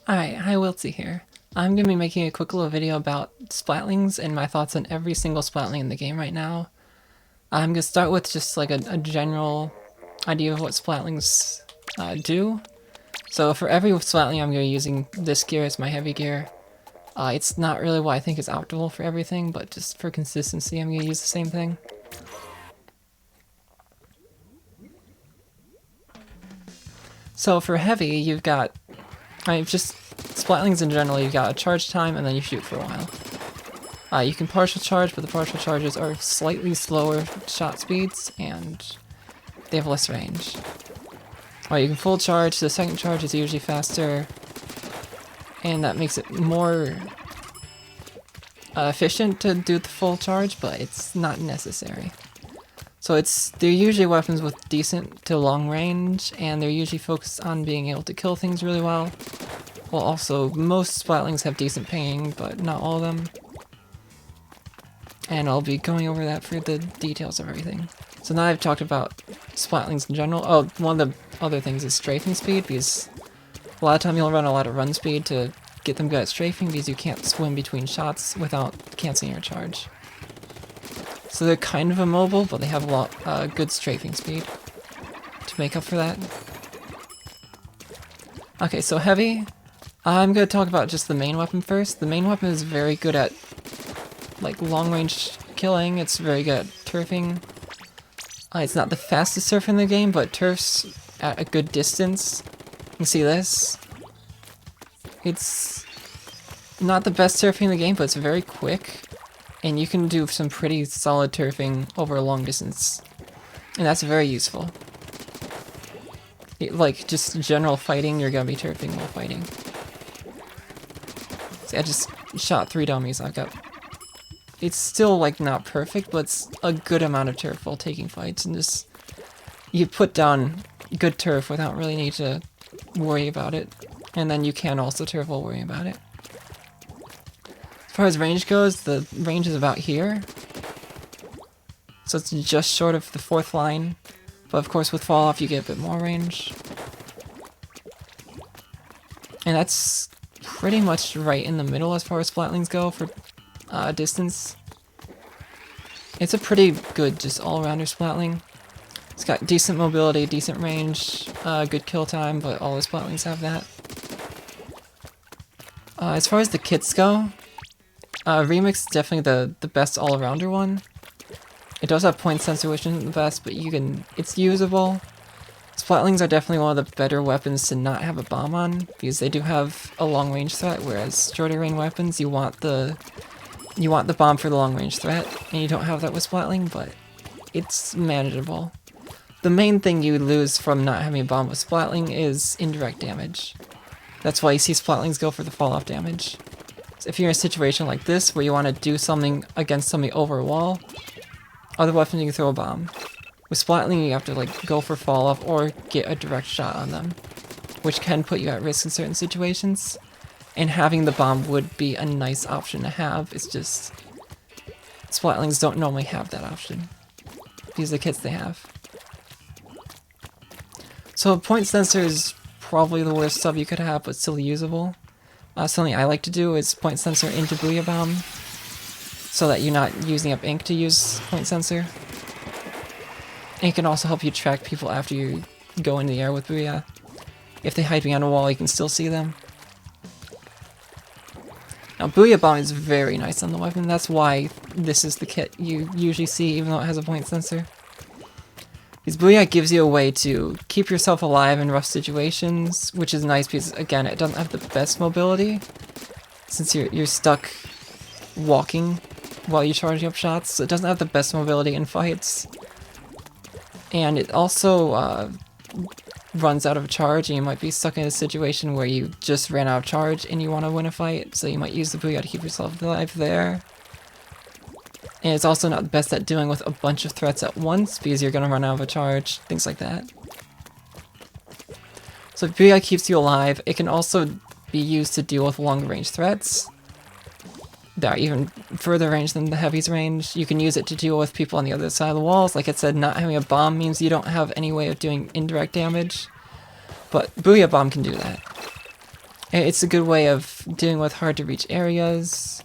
Alright, hi Wiltsy here. I'm going to be making a quick little video about Splatlings and my thoughts on every single Splatling in the game right now. I'm going to start with just like a general idea of what Splatlings do. So for every Splatling I'm going to be using this gear as my heavy gear. It's not really what I think is optimal for everything, but just for consistency I'm going to use the same thing. So for heavy, you've got just Splatlings in general, you've got a charge time and then you shoot for a while. You can partial charge, but the partial charges are slightly slower shot speeds and they have less range. You can full charge, the second charge is usually faster, and that makes it more efficient to do the full charge, but it's not necessary. So they're usually weapons with decent to long range, and they're usually focused on being able to kill things really well. Well, also, most Splatlings have decent pinging, but not all of them. And I'll be going over that for the details of everything. So now I've talked about Splatlings in general. Oh, one of the other things is strafing speed, because a lot of time you'll run a lot of run speed to get them good at strafing, because you can't swim between shots without canceling your charge. So they're kind of immobile, but they have a lot good strafing speed to make up for that. Okay, so heavy. I'm going to talk about just the main weapon first. The main weapon is very good at like long range killing. It's very good at turfing. It's not the fastest surf in the game, but turfs at a good distance. You can see this. It's not the best surfing in the game, but it's very quick. And you can do some pretty solid turfing over a long distance. And that's very useful. Like, just general fighting, you're gonna be turfing while fighting. See, I just shot 3 dummies. It's still, like, not perfect, but it's a good amount of turf while taking fights. And just, you put down good turf without really need to worry about it. And then you can also turf while worrying about it. As far as range goes, the range is about here. So it's just short of the 4th line. But of course with fall off you get a bit more range. And that's pretty much right in the middle as far as Splatlings go for distance. It's a pretty good just all-rounder Splatling. It's got decent mobility, decent range, good kill time, but all the Splatlings have that. As far as the kits go, Remix is definitely the best all-arounder one. It does have point sensor, which isn't the best, but it's usable. Splatlings are definitely one of the better weapons to not have a bomb on, because they do have a long-range threat, whereas shorter range weapons, you want the bomb for the long-range threat, and you don't have that with Splatling, but it's manageable. The main thing you lose from not having a bomb with Splatling is indirect damage. That's why you see Splatlings go for the fall-off damage. If you're in a situation like this, where you want to do something against somebody over a wall, other weapons you can throw a bomb. With Splatling you have to like go for fall off or get a direct shot on them, which can put you at risk in certain situations, and having the bomb would be a nice option to have. It's just Splatlings don't normally have that option. These are the kits they have. So point sensor is probably the worst sub you could have, but still usable. Something I like to do is point sensor into Booyah Bomb, so that you're not using up ink to use point sensor. And it can also help you track people after you go in the air with Booyah. If they hide behind a wall, you can still see them. Now, Booyah Bomb is very nice on the weapon. That's why this is the kit you usually see, even though it has a point sensor. Because Booyah gives you a way to keep yourself alive in rough situations, which is nice because, again, it doesn't have the best mobility, since you're stuck walking while you're charging up shots, so it doesn't have the best mobility in fights. And it also runs out of charge, and you might be stuck in a situation where you just ran out of charge and you want to win a fight, so you might use the Booyah to keep yourself alive there. And it's also not the best at dealing with a bunch of threats at once, because you're going to run out of a charge, things like that. So Booyah keeps you alive. It can also be used to deal with long range threats that are even further range than the heavy's range. You can use it to deal with people on the other side of the walls. Like I said, not having a bomb means you don't have any way of doing indirect damage, but Booyah Bomb can do that. It's a good way of dealing with hard to reach areas.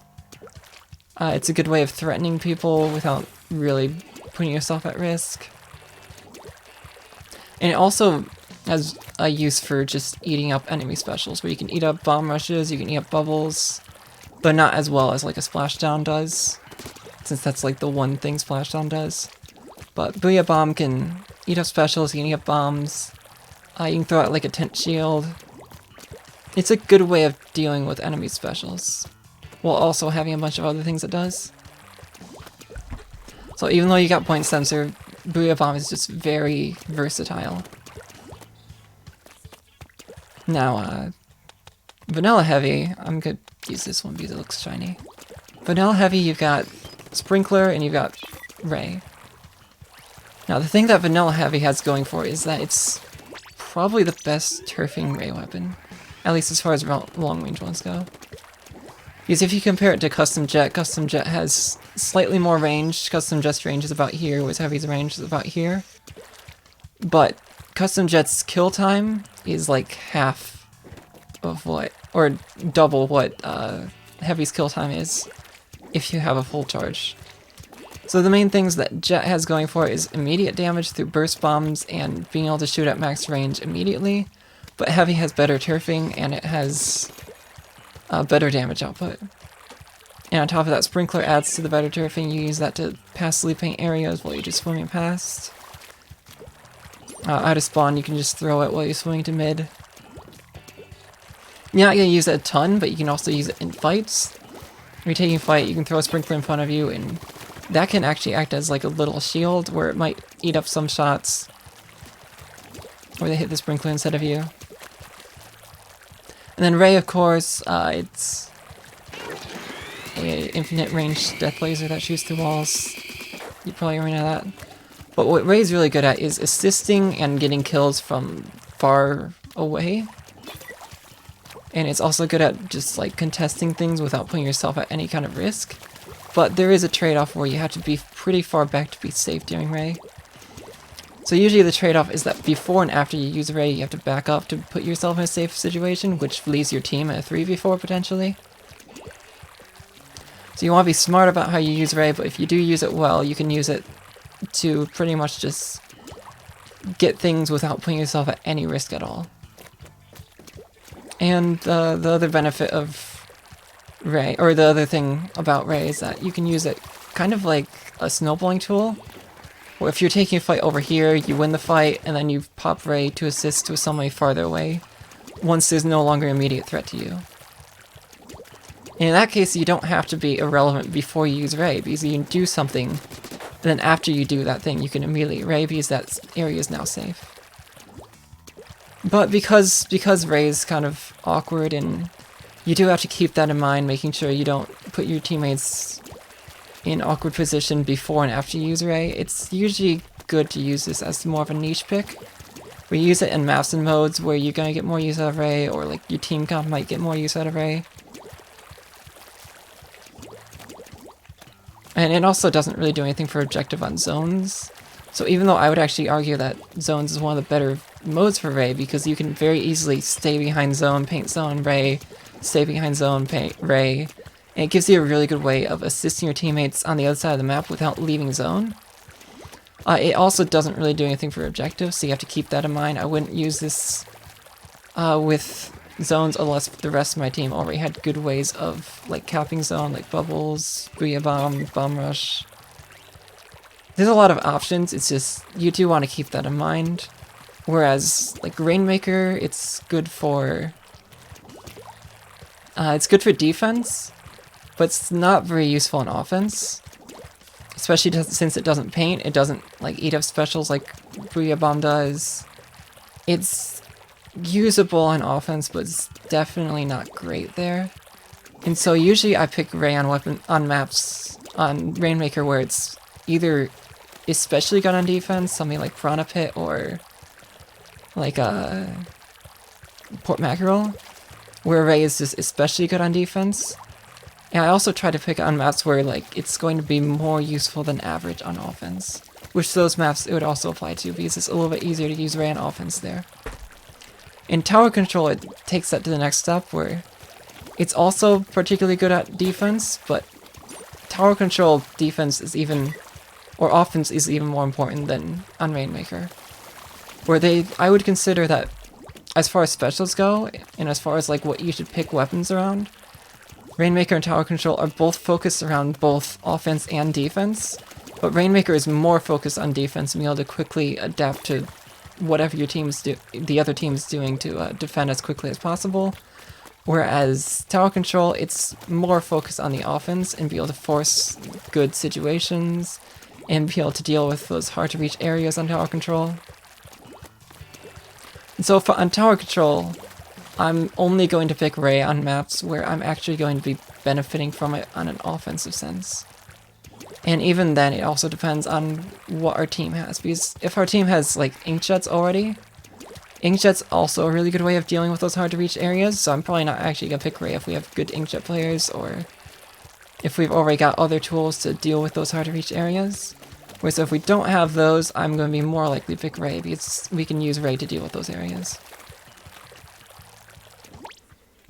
It's a good way of threatening people without really putting yourself at risk. And it also has a use for just eating up enemy specials, where you can eat up bomb rushes, you can eat up bubbles, but not as well as like a splashdown does, since that's like the one thing splashdown does. But Booyah Bomb can eat up specials, you can eat up bombs, you can throw out like a tent shield. It's a good way of dealing with enemy specials, while also having a bunch of other things it does. So even though you got point sensor, Booyah Bomb is just very versatile. Now, Vanilla Heavy, I'm gonna use this one because it looks shiny. Vanilla Heavy, you've got Sprinkler and you've got Ray. Now the thing that Vanilla Heavy has going for it is that it's probably the best turfing Ray weapon, at least as far as long range ones go. Because if you compare it to Custom Jet has slightly more range. Custom Jet's range is about here, whereas Heavy's range is about here. But Custom Jet's kill time is like half of what, or double what Heavy's kill time is if you have a full charge. So the main things that Jet has going for it is immediate damage through burst bombs and being able to shoot at max range immediately, but Heavy has better turfing and it has better damage output. And on top of that, Sprinkler adds to the better turfing. You use that to passively paint areas while you're just swimming past. Out of spawn, you can just throw it while you're swimming to mid. You're not going to use it a ton, but you can also use it in fights. When you're taking a fight, you can throw a Sprinkler in front of you, and that can actually act as like a little shield where it might eat up some shots where they hit the Sprinkler instead of you. And then Ray, of course, it's an infinite range death laser that shoots through walls. You probably already know that. But what Ray's really good at is assisting and getting kills from far away. And it's also good at just like contesting things without putting yourself at any kind of risk. But there is a trade-off where you have to be pretty far back to be safe during Ray. So usually the trade-off is that before and after you use Ray, you have to back up to put yourself in a safe situation, which leaves your team at a 3v4 potentially. So you want to be smart about how you use Ray, but if you do use it well, you can use it to pretty much just get things without putting yourself at any risk at all. And the other benefit of Ray, or the other thing about Ray, is that you can use it kind of like a snowballing tool. Or if you're taking a fight over here, you win the fight, and then you pop Ray to assist with somebody farther away, once there's no longer an immediate threat to you. And in that case, you don't have to be irrelevant before you use Ray, because you can do something, and then after you do that thing, you can immediately Ray, because that area is now safe. But because Ray is kind of awkward, and you do have to keep that in mind, making sure you don't put your teammates in awkward position before and after you use Ray, it's usually good to use this as more of a niche pick. We use it in maps and modes where you're going to get more use out of Ray, or like your team comp might get more use out of Ray. And it also doesn't really do anything for objective on zones. So even though I would actually argue that zones is one of the better modes for Ray, because you can very easily stay behind zone, paint zone, Ray, stay behind zone, paint Ray, and it gives you a really good way of assisting your teammates on the other side of the map without leaving zone. It also doesn't really do anything for objectives, so you have to keep that in mind. I wouldn't use this with zones unless the rest of my team already had good ways of like capping zone, like bubbles, Booyah Bomb, Bomb Rush. There's a lot of options, it's just you do want to keep that in mind. Whereas like Rainmaker, it's good for defense, but it's not very useful in offense. Especially since it doesn't paint, it doesn't like eat up specials like Booyah Bomb does. It's usable on offense, but it's definitely not great there. And so usually I pick Ray on maps on Rainmaker where it's either especially good on defense, something like Piranha Pit or like Port Mackerel, where Ray is just especially good on defense. And I also try to pick on maps where like it's going to be more useful than average on offense, which those maps it would also apply to, because it's a little bit easier to use Ray on offense there. In tower control, it takes that to the next step where it's also particularly good at defense, but tower control defense is even, or offense is even more important than on Rainmaker. Where I would consider that as far as specials go, and as far as like what you should pick weapons around, Rainmaker and tower control are both focused around both offense and defense, but Rainmaker is more focused on defense and being able to quickly adapt to whatever the other team's doing to defend as quickly as possible. Whereas tower control, it's more focused on the offense and be able to force good situations and be able to deal with those hard to reach areas on tower control. And so on tower control, I'm only going to pick Ray on maps where I'm actually going to be benefiting from it on an offensive sense. And even then, it also depends on what our team has, because if our team has like inkjets already, inkjet's also a really good way of dealing with those hard to reach areas, so I'm probably not actually going to pick Ray if we have good inkjet players, or if we've already got other tools to deal with those hard to reach areas. Whereas if we don't have those, I'm going to be more likely to pick Ray, because we can use Ray to deal with those areas.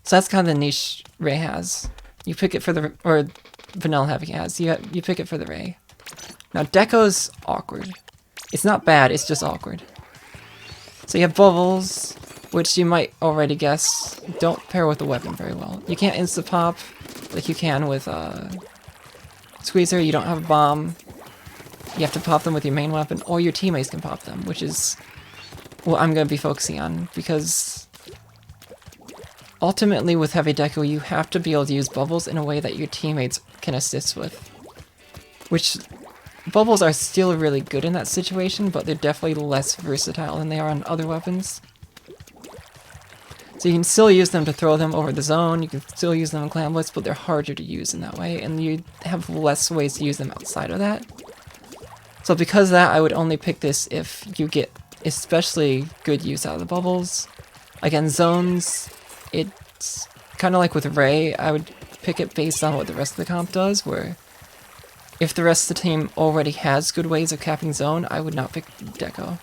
So that's kind of the niche Ray has. You pick it for the, or Vanilla Heavy has. You pick it for the Ray. Now Deco's awkward. It's not bad, it's just awkward. So you have bubbles, which you might already guess don't pair with the weapon very well. You can't insta-pop like you can with Squeezer. You don't have a bomb. You have to pop them with your main weapon, or your teammates can pop them, which is what I'm going to be focusing on, because ultimately with Heavy Deco, you have to be able to use bubbles in a way that your teammates can assist with. Which, bubbles are still really good in that situation, but they're definitely less versatile than they are on other weapons. So you can still use them to throw them over the zone, you can still use them in clan blitz, but they're harder to use in that way, and you have less ways to use them outside of that. So because of that, I would only pick this if you get especially good use out of the bubbles. Again, zones, it's kind of like with Ray, I would pick it based on what the rest of the comp does, where if the rest of the team already has good ways of capping zone, I would not pick Deco.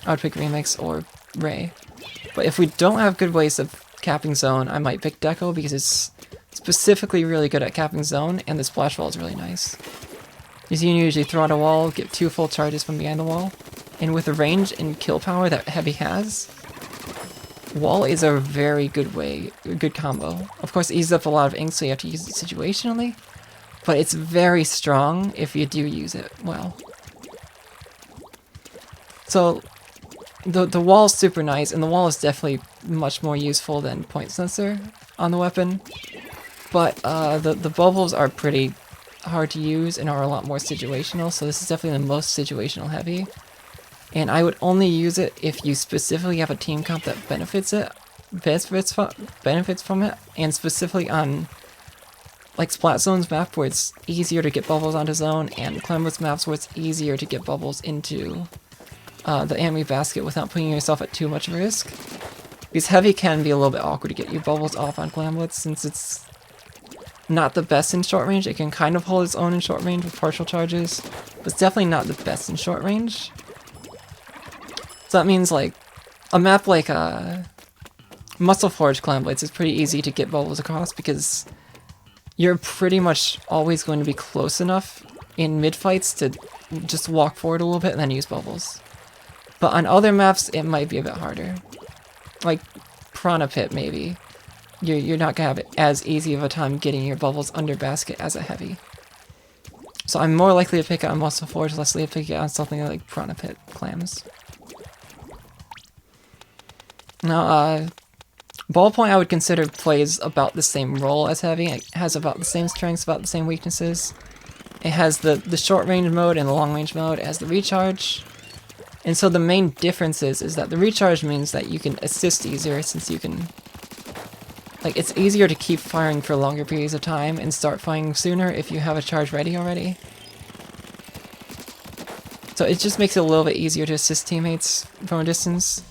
I would pick Remix or Ray. But if we don't have good ways of capping zone, I might pick Deco because it's specifically really good at capping zone, and the splash wall is really nice. You can usually throw out a wall, get 2 full charges from behind the wall, and with the range and kill power that Heavy has, wall is a very good good combo. Of course, it eases up a lot of ink, so you have to use it situationally, but it's very strong if you do use it well. So the wall is super nice, and the wall is definitely much more useful than point sensor on the weapon, but the bubbles are pretty hard to use and are a lot more situational, so this is definitely the most situational Heavy. And I would only use it if you specifically have a team comp that benefits from it, and specifically on like Splat Zone's map where it's easier to get bubbles onto zone, and Clan Blitz maps where it's easier to get bubbles into the enemy basket without putting yourself at too much risk. Because Heavy can be a little bit awkward to get your bubbles off on Clan Blitz, since it's not the best in short range. It can kind of hold its own in short range with partial charges, but it's definitely not the best in short range. So that means like a map like Muscle Forge Clan Blitz is pretty easy to get bubbles across, because you're pretty much always going to be close enough in mid fights to just walk forward a little bit and then use bubbles. But on other maps, it might be a bit harder. Like Piranha Pit, maybe. You're not going to have as easy of a time getting your bubbles under basket as a Heavy. So I'm more likely to pick it on Muscle Forge, less likely to pick it on something like Piranha Pit clams. Now, Ballpoint I would consider plays about the same role as Heavy. It has about the same strengths, about the same weaknesses. It has the short range mode and the long range mode. It has the recharge. And so the main difference is that the recharge means that you can assist easier, since you can... Like, it's easier to keep firing for longer periods of time and start firing sooner if you have a charge ready already. So it just makes it a little bit easier to assist teammates from a distance.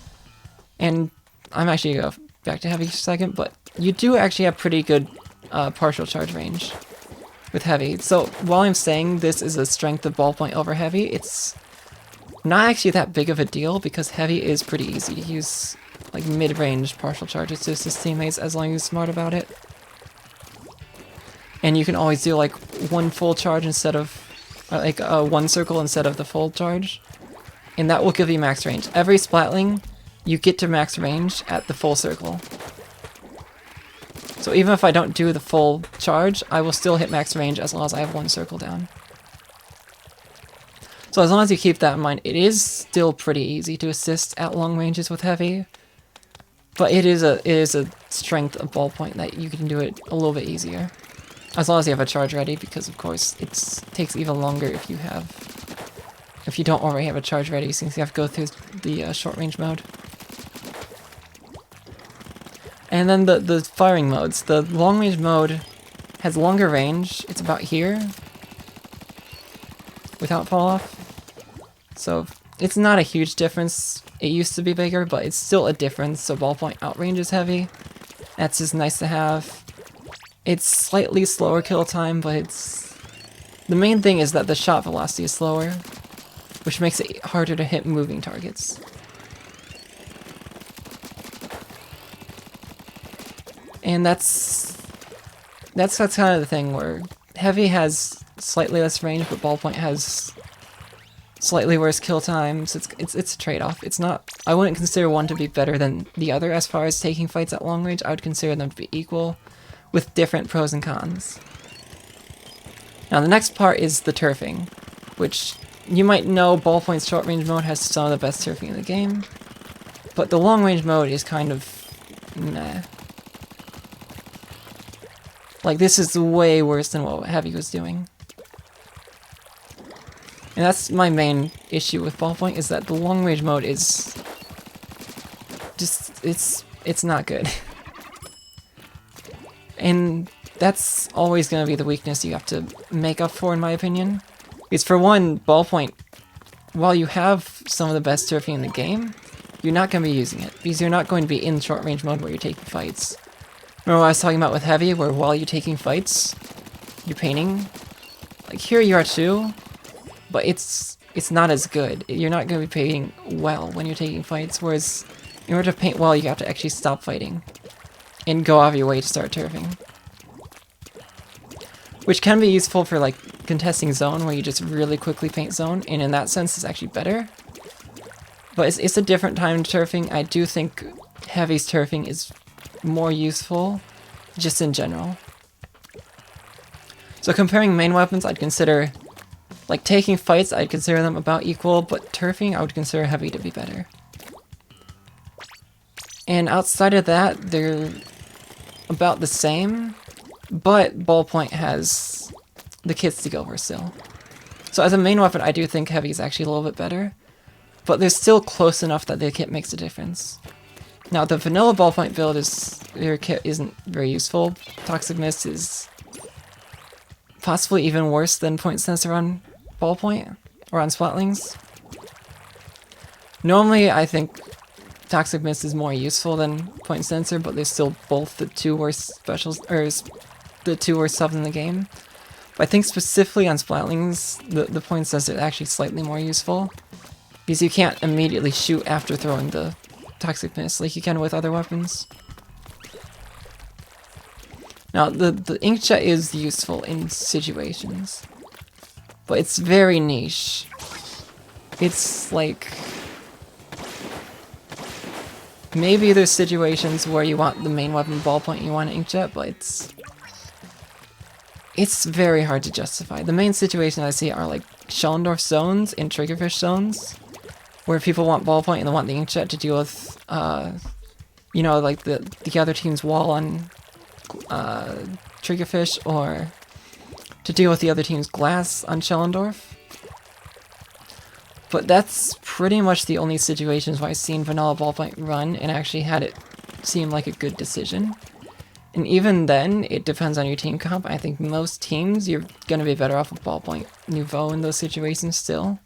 And I'm actually going to go back to Heavy for a second, but you do actually have pretty good partial charge range with Heavy. So while I'm saying this is a strength of Ballpoint over Heavy, it's not actually that big of a deal, because Heavy is pretty easy to use like mid-range partial charges to assist teammates as long as you're smart about it. And you can always do like one full charge instead of, like one circle instead of the full charge. And that will give you max range. Every Splatling, you get to max range at the full circle. So even if I don't do the full charge, I will still hit max range as long as I have one circle down. So as long as you keep that in mind, it is still pretty easy to assist at long ranges with heavy. But it is a strength of Ballpoint that you can do it a little bit easier. As long as you have a charge ready, because of course it takes even longer if you don't already have a charge ready, since you have to go through the short range mode. And then the firing modes. The long range mode has longer range. It's about here without fall off. So it's not a huge difference. It used to be bigger, but it's still a difference. So Ballpoint outranges heavy. That's just nice to have. It's slightly slower kill time, but the main thing is that the shot velocity is slower, which makes it harder to hit moving targets. And that's kind of the thing where heavy has slightly less range, but Ballpoint has slightly worse kill times. It's a trade-off. It's not. I wouldn't consider one to be better than the other as far as taking fights at long range. I would consider them to be equal, with different pros and cons. Now the next part is the turfing, which you might know Ballpoint's short range mode has some of the best turfing in the game, but the long range mode is kind of meh. Like, this is way worse than what Heavy was doing. And that's my main issue with Ballpoint, is that the long range mode is just, it's not good. And that's always going to be the weakness you have to make up for, in my opinion. Because for one, Ballpoint, while you have some of the best turfing in the game, you're not going to be using it, because you're not going to be in short range mode where you're taking fights. Remember what I was talking about with Heavy, where while you're taking fights, you're painting? Like, here you are too, but it's not as good. You're not going to be painting well when you're taking fights, whereas in order to paint well, you have to actually stop fighting and go out of your way to start turfing. Which can be useful for, like, contesting zone, where you just really quickly paint zone, and in that sense, it's actually better. But it's a different time to turfing. I do think Heavy's turfing is more useful, just in general. So comparing main weapons, I'd consider, like, taking fights, I'd consider them about equal, but turfing, I would consider Heavy to be better. And outside of that, they're about the same, but Ballpoint has the kits to go for still. So as a main weapon, I do think Heavy is actually a little bit better, but they're still close enough that the kit makes a difference. Now, the vanilla Ballpoint build their kit isn't very useful. Toxic Mist is possibly even worse than Point Sensor on Ballpoint, or on Splatlings. Normally, I think Toxic Mist is more useful than Point Sensor, but they're still both the two worst specials, or the two worst subs in the game. But I think specifically on Splatlings, the Point Sensor is actually slightly more useful, because you can't immediately shoot after throwing the Toxic Mist like you can with other weapons. Now, the Inkjet is useful in situations, but it's very niche. It's like, maybe there's situations where you want the main weapon Ballpoint and you want an Inkjet, but it's very hard to justify. The main situations I see are like Schellendorf zones and Triggerfish zones, where people want Ballpoint and they want the Inkjet to deal with, you know, like the other team's wall on Triggerfish, or to deal with the other team's glass on Schellendorf. But that's pretty much the only situations where I've seen vanilla Ballpoint run and actually had it seem like a good decision. And even then, it depends on your team comp. I think most teams, you're going to be better off with Ballpoint Nouveau in those situations still.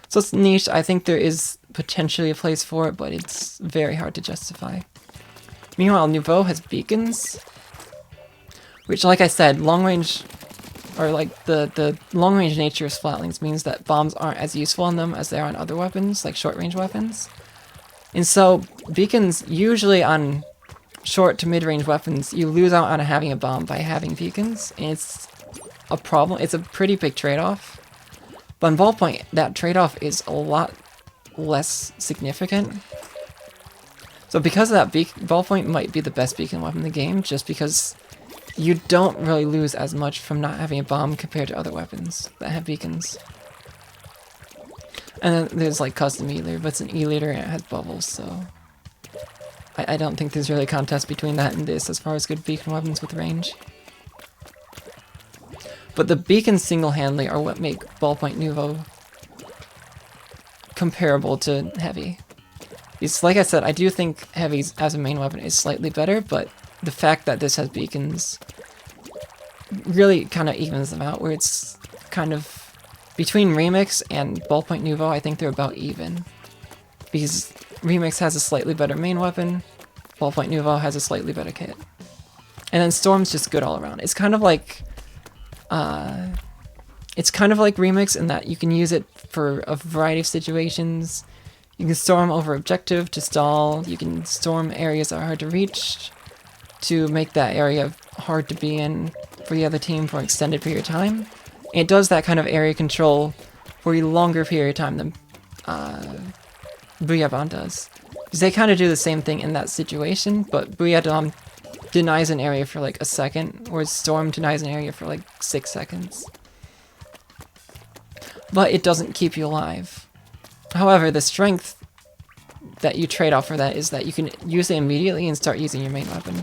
So it's niche. I think there is potentially a place for it, but it's very hard to justify. Meanwhile, Nouveau has beacons, which, like I said, long range, or like the long range nature of Splatlings means that bombs aren't as useful on them as they are on other weapons, like short range weapons. And so beacons, usually on short to mid-range weapons, you lose out on having a bomb by having beacons, and it's a problem. It's a pretty big trade-off. But in Ballpoint, that trade-off is a lot less significant. So because of that, Ballpoint might be the best beacon weapon in the game, just because you don't really lose as much from not having a bomb compared to other weapons that have beacons. And then there's like custom E-leader, but it's an E-leader and it has bubbles, so I don't think there's really a contest between that and this as far as good beacon weapons with range. But the beacons single-handedly are what make Ballpoint Nouveau comparable to Heavy. Because, like I said, I do think Heavy's as a main weapon is slightly better, but the fact that this has beacons really kind of evens them out, where it's kind of between Remix and Ballpoint Nouveau, I think they're about even. Because Remix has a slightly better main weapon, Ballpoint Nouveau has a slightly better kit. And then Storm's just good all around. It's kind of like Remix in that you can use it for a variety of situations. You can storm over objective to stall, you can storm areas that are hard to reach to make that area hard to be in for the other team for an extended period of time. And it does that kind of area control for a longer period of time than Booyah Bomb does. Because they kind of do the same thing in that situation, but Booyah Bomb denies an area for like a second, whereas Storm denies an area for like 6 seconds. But it doesn't keep you alive. However, the strength that you trade off for that is that you can use it immediately and start using your main weapon.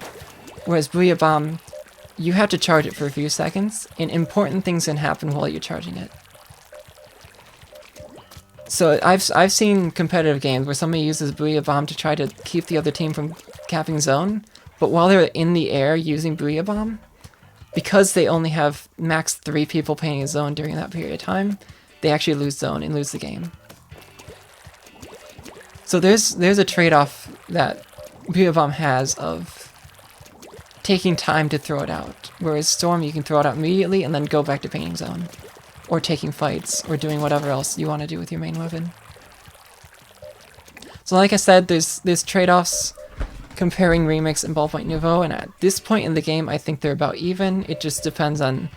Whereas Booyah Bomb, you have to charge it for a few seconds, and important things can happen while you're charging it. So I've seen competitive games where somebody uses Booyah Bomb to try to keep the other team from capping zone, but while they're in the air using Booyah Bomb, because they only have max 3 people painting a zone during that period of time, they actually lose zone and lose the game. So there's a trade-off that Booyah Bomb has of taking time to throw it out, whereas Storm you can throw it out immediately and then go back to painting zone, or taking fights, or doing whatever else you want to do with your main weapon. So like I said, there's trade-offs comparing Remix and Ballpoint Nouveau, and at this point in the game I think they're about even. It just depends on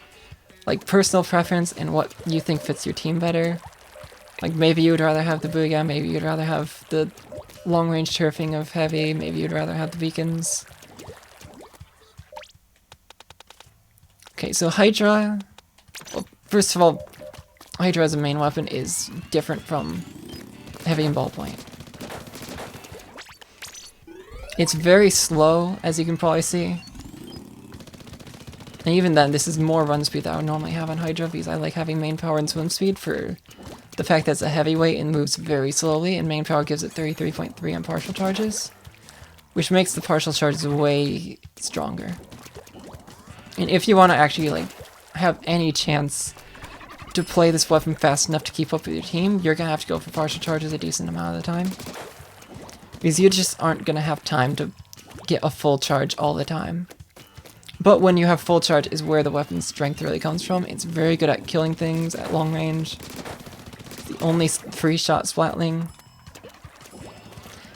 like personal preference and what you think fits your team better. Like maybe you would rather have the Booyah, maybe you'd rather have the long-range turfing of Heavy, maybe you'd rather have the beacons. Okay, so Hydra, well, first of all, Hydra as a main weapon is different from Heavy and Ballpoint. It's very slow, as you can probably see. And even then, this is more run speed that I would normally have on Hydra, because I like having main power and swim speed for the fact that it's a heavyweight and moves very slowly, and main power gives it 33.3 on partial charges, which makes the partial charges way stronger. And if you want to actually like have any chance to play this weapon fast enough to keep up with your team, you're going to have to go for partial charges a decent amount of the time. Because you just aren't going to have time to get a full charge all the time. But when you have full charge is where the weapon's strength really comes from. It's very good at killing things at long range. It's the only free shot Splatling.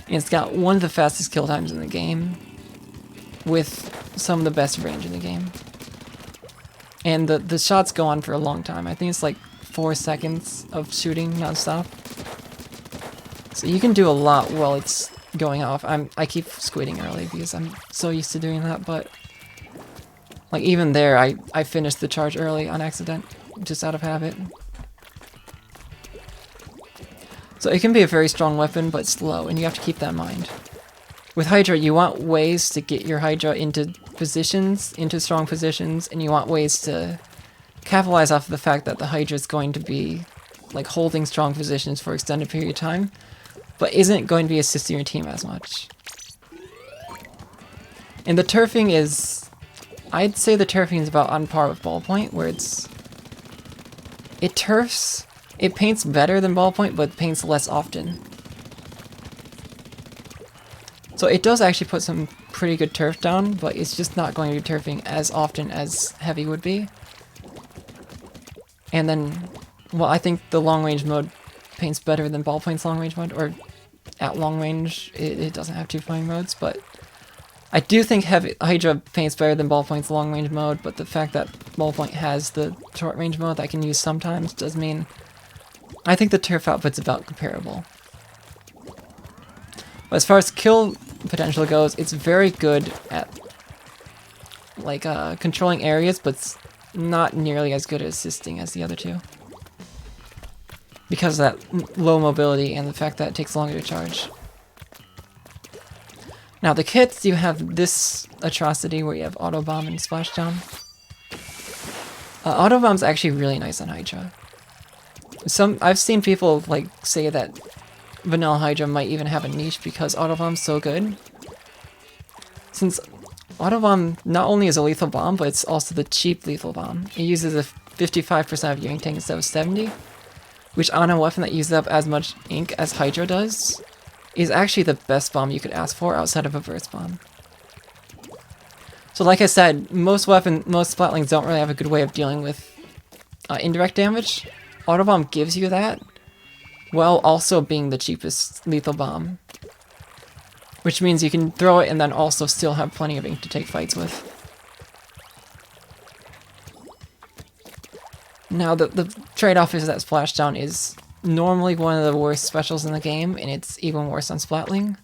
And it's got one of the fastest kill times in the game, with some of the best range in the game. And the shots go on for a long time. I think it's like 4 seconds of shooting non-stop. So you can do a lot while it's going off. I keep squidding early because I'm so used to doing that, but like even there I finished the charge early on accident, just out of habit. So it can be a very strong weapon, but slow, and you have to keep that in mind. With Hydra, you want ways to get your Hydra into positions, into strong positions, and you want ways to capitalize off of the fact that the Hydra is going to be like holding strong positions for extended period of time, but isn't going to be assisting your team as much. And the turfing is, I'd say the turfing is about on par with Ballpoint, where it turfs, it paints better than Ballpoint, but paints less often. So it does actually put some pretty good turf down, but it's just not going to be turfing as often as Heavy would be. And then, well, I think the long range mode paints better than Ballpoint's long range mode, or at long range, it doesn't have two firing modes, but I do think Hydra paints better than Ballpoint's long range mode, but the fact that Ballpoint has the short range mode that I can use sometimes does mean I think the turf output's about comparable. But as far as kill potential goes, it's very good at like controlling areas, but it's not nearly as good at assisting as the other two. Because of that low mobility and the fact that it takes longer to charge. Now the kits, you have this atrocity where you have Auto Bomb and Splashdown. Auto Bomb's actually really nice on Hydra. I've seen people like say that Vanilla Hydra might even have a niche because Auto Bomb's so good. Since Auto Bomb not only is a lethal bomb, but it's also the cheap lethal bomb. It uses a 55% of your ink tank instead of 70%, which on a weapon that uses up as much ink as Hydra does, is actually the best bomb you could ask for outside of a burst bomb. So like I said, most Splatlings don't really have a good way of dealing with indirect damage. Auto Bomb gives you that, while also being the cheapest lethal bomb. Which means you can throw it and then also still have plenty of ink to take fights with. Now the trade-off is that Splashdown is normally one of the worst specials in the game, and it's even worse on Splatling.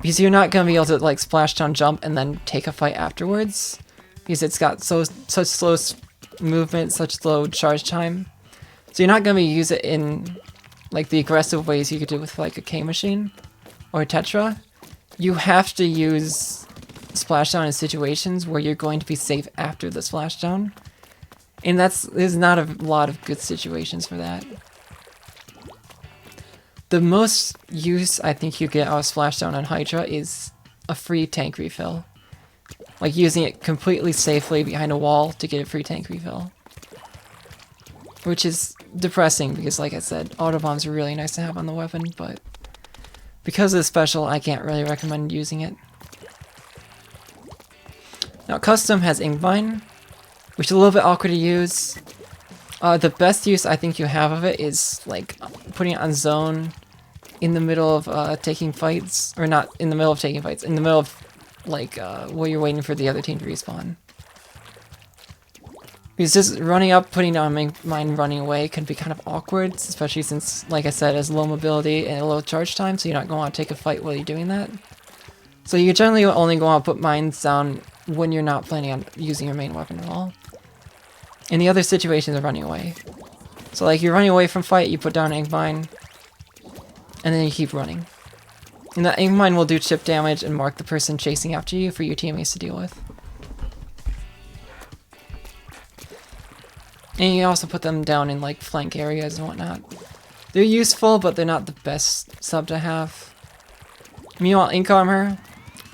Because you're not going to be able to like Splashdown jump and then take a fight afterwards. Because it's got such slow movement, such slow charge time. So you're not going to use it in like the aggressive ways you could do with like a K machine or a Tetra. You have to use Splashdown in situations where you're going to be safe after the Splashdown. And there's not a lot of good situations for that. The most use I think you get out of Splashdown on Hydra is a free tank refill. Like using it completely safely behind a wall to get a free tank refill. Which is depressing because, like I said, Auto Bombs are really nice to have on the weapon, but because of the special, I can't really recommend using it. Now, Custom has Inkvine, which is a little bit awkward to use. The best use I think you have of it is like putting it on zone in the middle of taking fights, or not in the middle of taking fights, in the middle of like where you're waiting for the other team to respawn. Because just running up, putting down mine, running away can be kind of awkward, especially since, like I said, it has low mobility and a low charge time, so you're not going to want to take a fight while you're doing that. So you generally only go on to put mines down when you're not planning on using your main weapon at all. And the other situations are running away. So like you're running away from fight, you put down an Inkvine, and then you keep running. And that Inkvine will do chip damage and mark the person chasing after you for your teammates to deal with. And you also put them down in like flank areas and whatnot. They're useful, but they're not the best sub to have. Meanwhile, Ink Armor,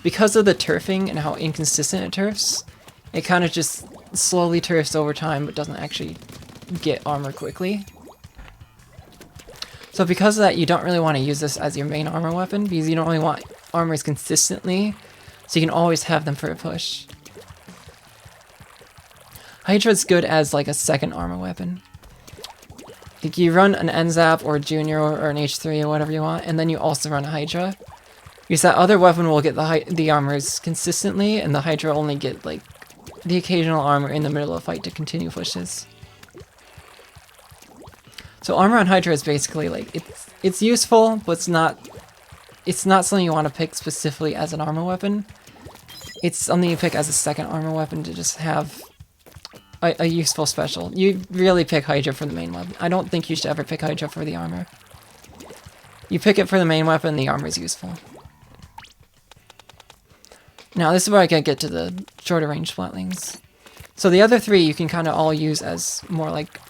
because of the turfing and how inconsistent it turfs, it kind of just slowly turfs over time, but doesn't actually get armor quickly. So because of that, you don't really want to use this as your main armor weapon, because you don't really want armors consistently, so you can always have them for a push. Hydra's good as like a second armor weapon. Like you run an NZAP or a Junior or an H3 or whatever you want, and then you also run a Hydra. Because that other weapon will get the armors consistently, and the Hydra only get like the occasional armor in the middle of a fight to continue pushes. So armor on Hydra is basically like it's useful, but it's not something you want to pick specifically as an armor weapon. It's something you pick as a second armor weapon to just have a useful special. You really pick Hydra for the main weapon. I don't think you should ever pick Hydra for the armor. You pick it for the main weapon, the armor is useful. Now this is where I get to the shorter range Splatlings. So the other three you can kind of all use as more like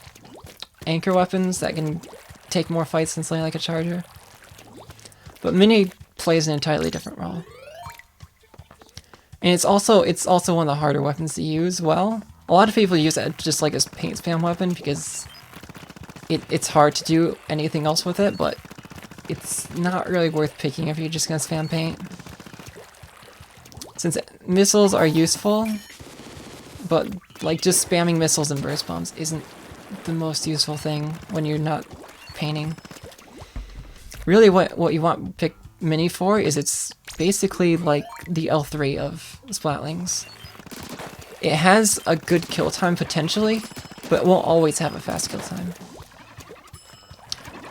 anchor weapons that can take more fights than something like a charger. But Mini plays an entirely different role. And it's also one of the harder weapons to use well. A lot of people use it just like as paint spam weapon because it's hard to do anything else with it, but it's not really worth picking if you're just gonna spam paint. Since missiles are useful, but like just spamming missiles and burst bombs isn't the most useful thing when you're not painting. Really what you want to pick Mini for is it's basically like the L3 of Splatlings. It has a good kill time potentially, but it won't always have a fast kill time.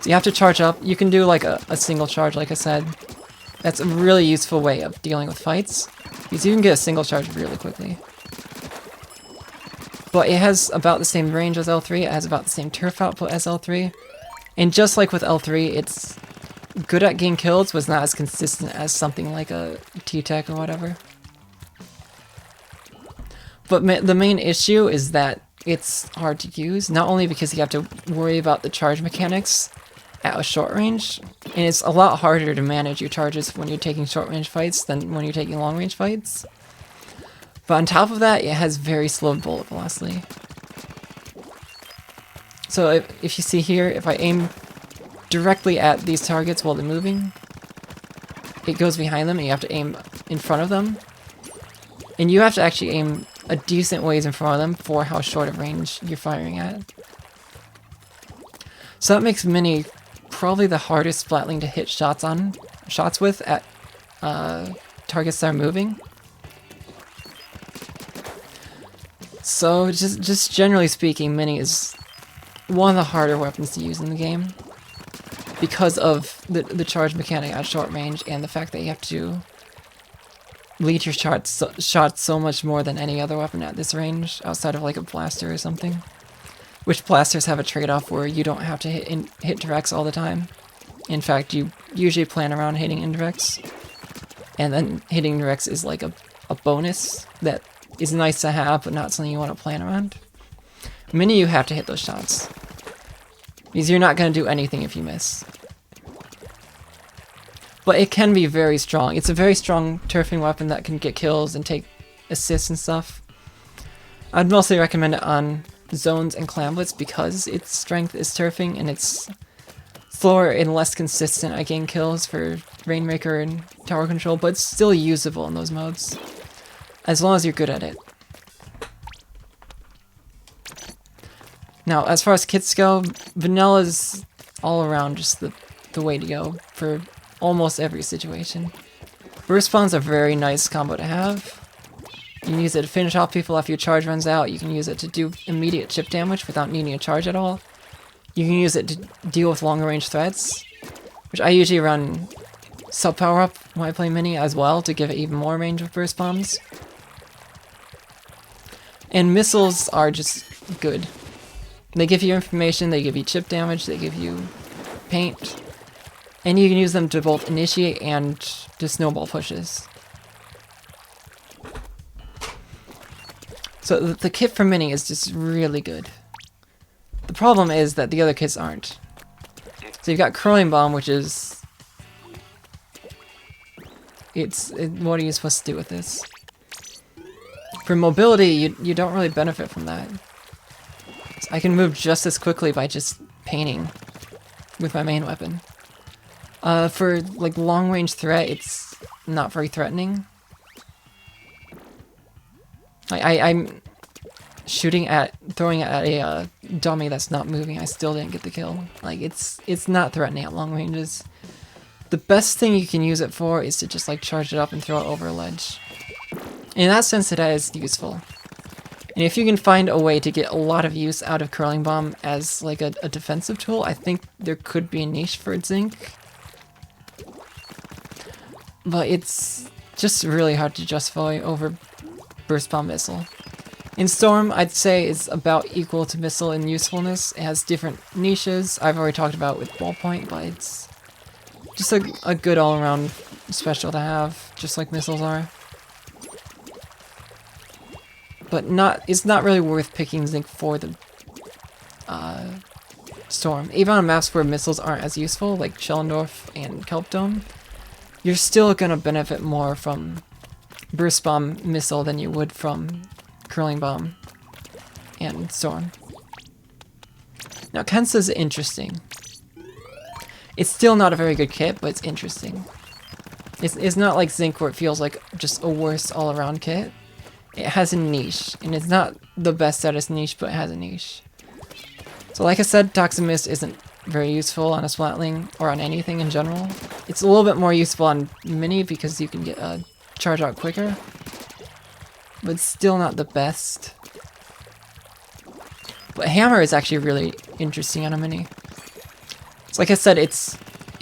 So you have to charge up. You can do like a single charge, like I said. That's a really useful way of dealing with fights, because you can get a single charge really quickly. But it has about the same range as L3, it has about the same turf output as L3, and just like with L3, it's good at getting kills, but it's not as consistent as something like a T-Tech or whatever. But the main issue is that it's hard to use, not only because you have to worry about the charge mechanics at a short range, and it's a lot harder to manage your charges when you're taking short range fights than when you're taking long range fights. But on top of that, it has very slow bullet velocity. So if you see here, if I aim directly at these targets while they're moving, it goes behind them and you have to aim in front of them. And you have to actually aim a decent ways in front of them for how short of range you're firing at. So that makes Mini probably the hardest Splatling to hit shots with at targets that are moving. So just generally speaking, Mini is one of the harder weapons to use in the game because of the charge mechanic at short range and the fact that you have to lead your shots so much more than any other weapon at this range, outside of like a blaster or something. Which blasters have a trade-off where you don't have to hit directs all the time. In fact, you usually plan around hitting indirects, and then hitting directs is like a bonus that is nice to have, but not something you want to plan around. Mini, you have to hit those shots, because you're not going to do anything if you miss. But it can be very strong. It's a very strong turfing weapon that can get kills and take assists and stuff. I'd mostly recommend it on zones and clamblets because its strength is turfing and it's slower and less consistent at getting kills for Rainmaker and tower control, but it's still usable in those modes, as long as you're good at it. Now, as far as kits go, Vanilla's all around just the way to go for almost every situation. Burst bombs are a very nice combo to have. You can use it to finish off people after your charge runs out. You can use it to do immediate chip damage without needing a charge at all. You can use it to deal with longer range threats, which I usually run sub power up when I play Mini as well to give it even more range with burst bombs. And missiles are just good. They give you information, they give you chip damage, they give you paint, and you can use them to both initiate and to snowball pushes. So the kit for Mini is just really good. The problem is that the other kits aren't. So you've got Curling Bomb, which is... what are you supposed to do with this? For mobility, you don't really benefit from that. So I can move just as quickly by just painting with my main weapon. For like long range threat, it's not very threatening. I'm throwing at a dummy that's not moving. I still didn't get the kill. Like it's not threatening at long ranges. The best thing you can use it for is to just like charge it up and throw it over a ledge. In that sense, it is useful. And if you can find a way to get a lot of use out of Curling Bomb as like a defensive tool, I think there could be a niche for Zinc. But it's just really hard to justify over Burst Bomb Missile. In Storm, I'd say it's about equal to Missile in usefulness. It has different niches I've already talked about with Ballpoint, but it's just a good all-around special to have, just like missiles are. But it's not really worth picking Zinc for the Storm. Even on maps where missiles aren't as useful, like Schellendorf and Kelp Dome, you're still gonna benefit more from Burst Bomb Missile than you would from Curling Bomb and Storm. Now, Kensa's interesting. It's still not a very good kit, but it's interesting. It's not like Zinc where it feels like just a worse all-around kit. It has a niche, and it's not the best at its niche, but it has a niche. So like I said, Toxic Mist isn't very useful on a Splatling or on anything in general. It's a little bit more useful on Mini because you can get a charge out quicker, but still not the best. But Hammer is actually really interesting on a Mini. So like I said, it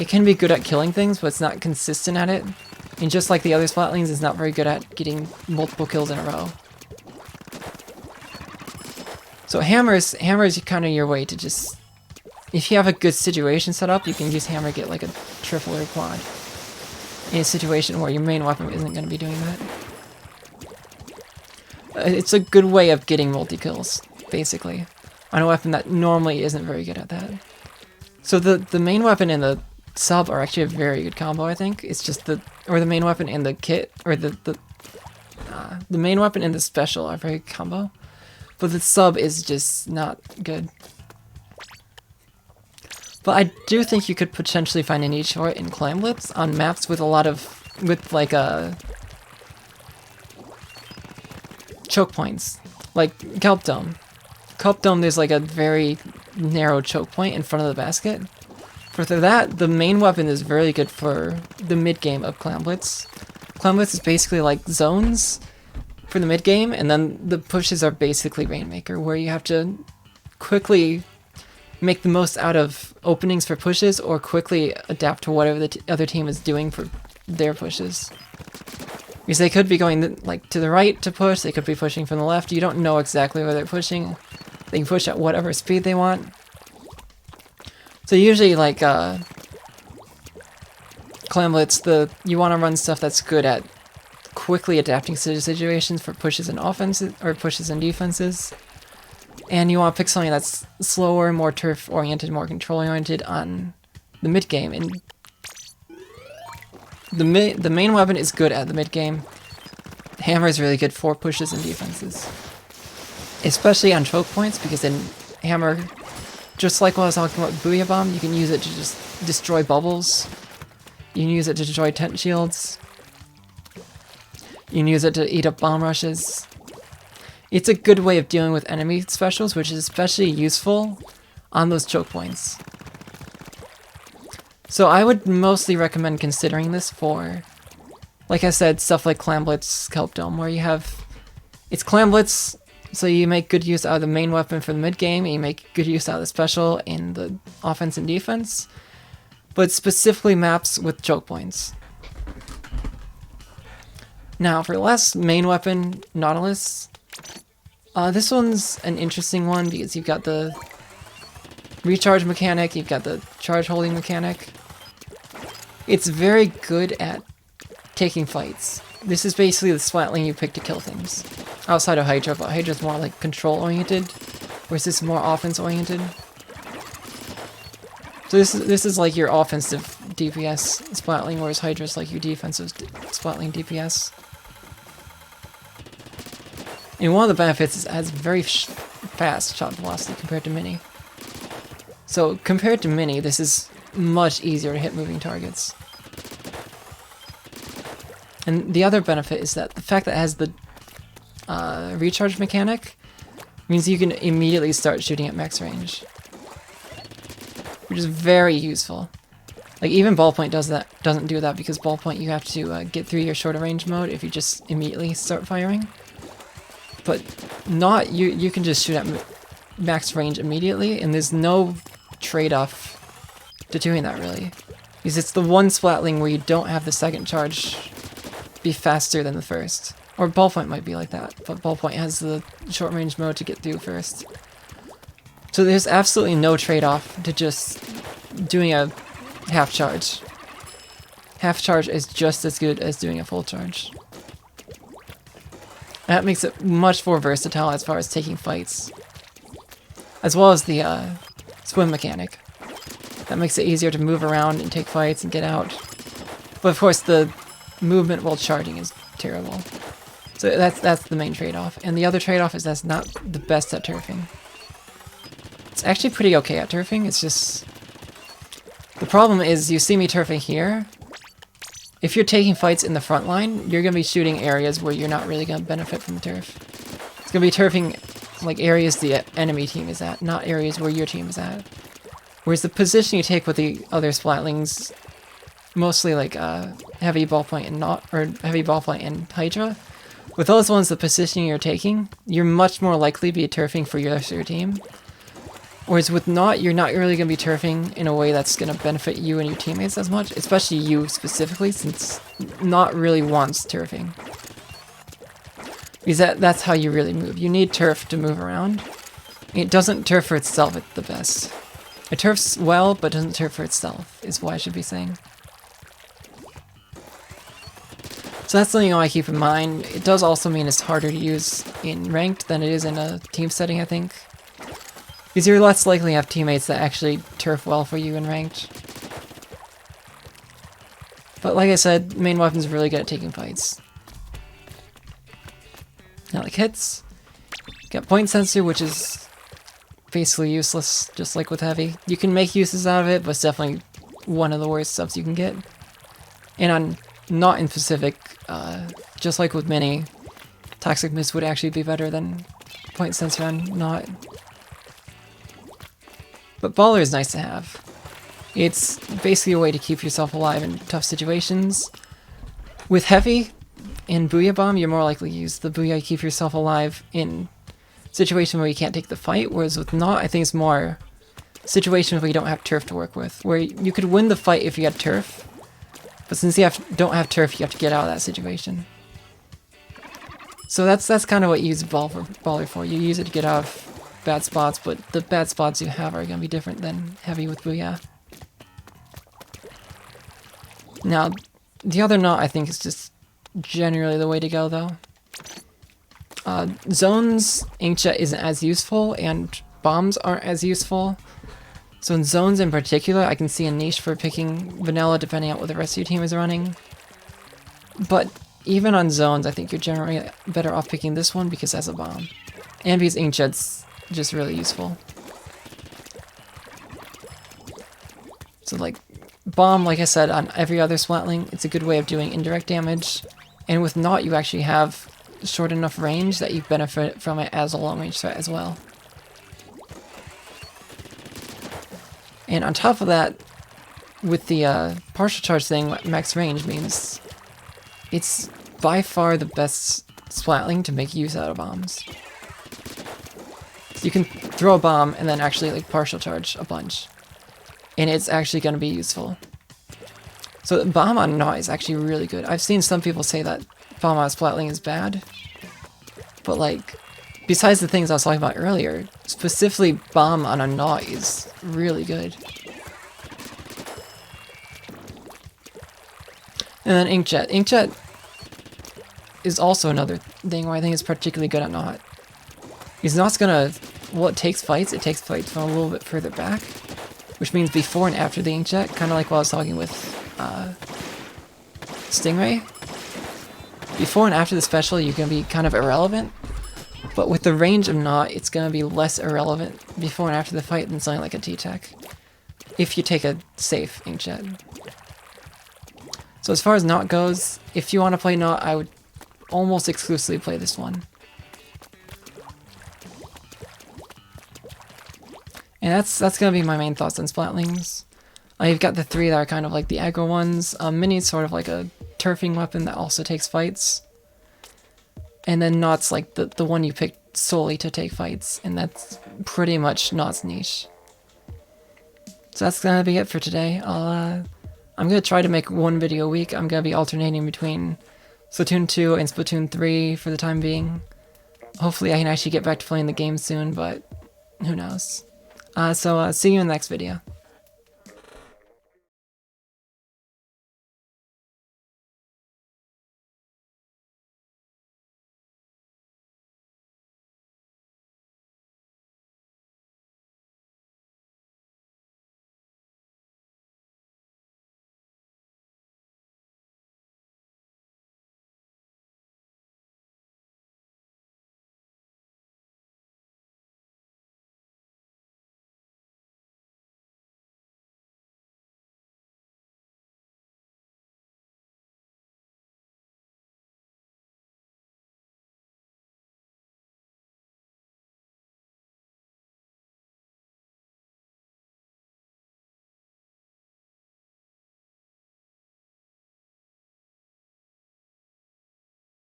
can be good at killing things, but it's not consistent at it. And just like the other Splatlings, it's not very good at getting multiple kills in a row. So Hammer's kind of your way to just... If you have a good situation set up, you can use Hammer to get like a triple or quad. In a situation where your main weapon isn't going to be doing that. It's a good way of getting multi-kills, basically. On a weapon that normally isn't very good at that. So the main weapon and the sub are actually a very good combo, I think. It's just the main weapon and the kit, or the main weapon and the special are very good combo. But the sub is just not good. But I do think you could potentially find a niche for it in Clamblitz on maps with a lot of, with like choke points. Like Kelp Dome. Kelp Dome, there's like a very narrow choke point in front of the basket. For that, the main weapon is very good for the mid-game of Clamblitz. Clamblitz is basically like zones for the mid-game, and then the pushes are basically Rainmaker, where you have to quickly make the most out of openings for pushes, or quickly adapt to whatever the other team is doing for their pushes. Because they could be going like to the right to push, they could be pushing from the left, you don't know exactly where they're pushing. They can push at whatever speed they want. So usually, like, Clamblitz, you want to run stuff that's good at quickly adapting to situations for pushes and offenses, or pushes and defenses. And you want to pick something that's slower, more turf-oriented, more control-oriented on the mid-game. And the main weapon is good at the mid-game. Hammer is really good for pushes and defenses. Especially on choke points, because in Hammer, just like what I was talking about Booyah Bomb, you can use it to just destroy bubbles. You can use it to destroy tent shields. You can use it to eat up bomb rushes. It's a good way of dealing with enemy specials, which is especially useful on those choke points. So I would mostly recommend considering this for, like I said, stuff like Clamblitz, Kelp Dome, where you have... It's Clamblitz, so you make good use out of the main weapon for the mid-game, and you make good use out of the special in the offense and defense, but specifically maps with choke points. Now, for the last main weapon, Nautilus, this one's an interesting one because you've got the recharge mechanic, you've got the charge holding mechanic. It's very good at taking fights. This is basically the Splatling you pick to kill things. Outside of Hydra, but Hydra's more like control-oriented, whereas this is more offense-oriented. So this is like your offensive DPS Splatling, whereas Hydra's like your defensive Splatling DPS. And one of the benefits is it has very fast shot velocity compared to Mini. So compared to Mini, this is much easier to hit moving targets. And the other benefit is that the fact that it has the recharge mechanic means you can immediately start shooting at max range, which is very useful. Like even Ballpoint doesn't do that, because Ballpoint you have to get through your shorter range mode if you just immediately start firing. But not you can just shoot at max range immediately, and there's no trade-off to doing that really, because it's the one Splatling where you don't have the second charge be faster than the first. Or Ballpoint might be like that, but Ballpoint has the short range mode to get through first. So there's absolutely no trade-off to just doing a half charge. Half charge is just as good as doing a full charge. That makes it much more versatile as far as taking fights. As well as the swim mechanic. That makes it easier to move around and take fights and get out. But of course the movement while charging is terrible. So that's the main trade-off. And the other trade-off is that's not the best at turfing. It's actually pretty okay at turfing, it's just... The problem is, you see me turfing here. If you're taking fights in the front line, you're going to be shooting areas where you're not really going to benefit from the turf. It's going to be turfing like areas the enemy team is at, not areas where your team is at. Whereas the position you take with the other Splatlings, mostly like heavy Ballpoint and heavy Ballpoint and Hydra, with those ones, the position you're taking, you're much more likely to be turfing for your rest of your team. Whereas with Not, you're not really going to be turfing in a way that's going to benefit you and your teammates as much, especially you specifically, since Not really wants turfing. Because that's how you really move. You need turf to move around. It doesn't turf for itself at the best. It turfs well, but doesn't turf for itself, is what I should be saying. So that's something I keep in mind. It does also mean it's harder to use in ranked than it is in a team setting, I think. Because you're less likely to have teammates that actually turf well for you in ranked. But like I said, main weapon's really good at taking fights. Now like hits. Got point sensor, which is basically useless, just like with heavy. You can make uses out of it, but it's definitely one of the worst subs you can get. And on Not in specific, just like with Mini, Toxic Mist would actually be better than point sensor on Not. But Baller is nice to have. It's basically a way to keep yourself alive in tough situations. With Heavy and Booyah Bomb, you're more likely to use the Booyah to keep yourself alive in situations where you can't take the fight, whereas with Not, I think it's more situations where you don't have turf to work with, where you could win the fight if you had turf, but since you don't have turf, you have to get out of that situation. So that's kind of what you use Baller for. You use it to get out of bad spots, but the bad spots you have are going to be different than Heavy with Booyah. Now, the other Not I think is just generally the way to go, though. Zones, Inkjet isn't as useful, and bombs aren't as useful. So in zones in particular, I can see a niche for picking Vanilla depending on what the rest of your team is running. But even on zones, I think you're generally better off picking this one because it has a bomb. And because Inkjet's just really useful. So like, bomb, like I said, on every other Splatling, it's a good way of doing indirect damage. And with Not, you actually have short enough range that you benefit from it as a long range threat as well. And on top of that, with the partial charge thing, max range means it's by far the best Splatling to make use out of bombs. So you can throw a bomb and then actually like partial charge a bunch. And it's actually going to be useful. So the bomb on Not is actually really good. I've seen some people say that bomb on Splatling is bad. But like, besides the things I was talking about earlier, specifically bomb on a Not is really good. And then Inkjet. Inkjet is also another thing where I think it's particularly good at Not. Because Not's gonna, well, it takes fights from a little bit further back. Which means before and after the Inkjet, kind of like what I was talking with Stingray. Before and after the special, you're going to be kind of irrelevant. But with the range of Not, it's going to be less irrelevant before and after the fight than something like a T-Tech. If you take a safe Inkjet. So as far as Not goes, if you want to play Not, I would almost exclusively play this one. And that's going to be my main thoughts on Splatlings. You've got the three that are kind of like the aggro ones. Mini's sort of like a turfing weapon that also takes fights. And then Not's like the one you picked solely to take fights. And that's pretty much Not's niche. So that's going to be it for today. I'm going to try to make one video a week. I'm going to be alternating between Splatoon 2 and Splatoon 3 for the time being. Hopefully I can actually get back to playing the game soon, but who knows. So see you in the next video.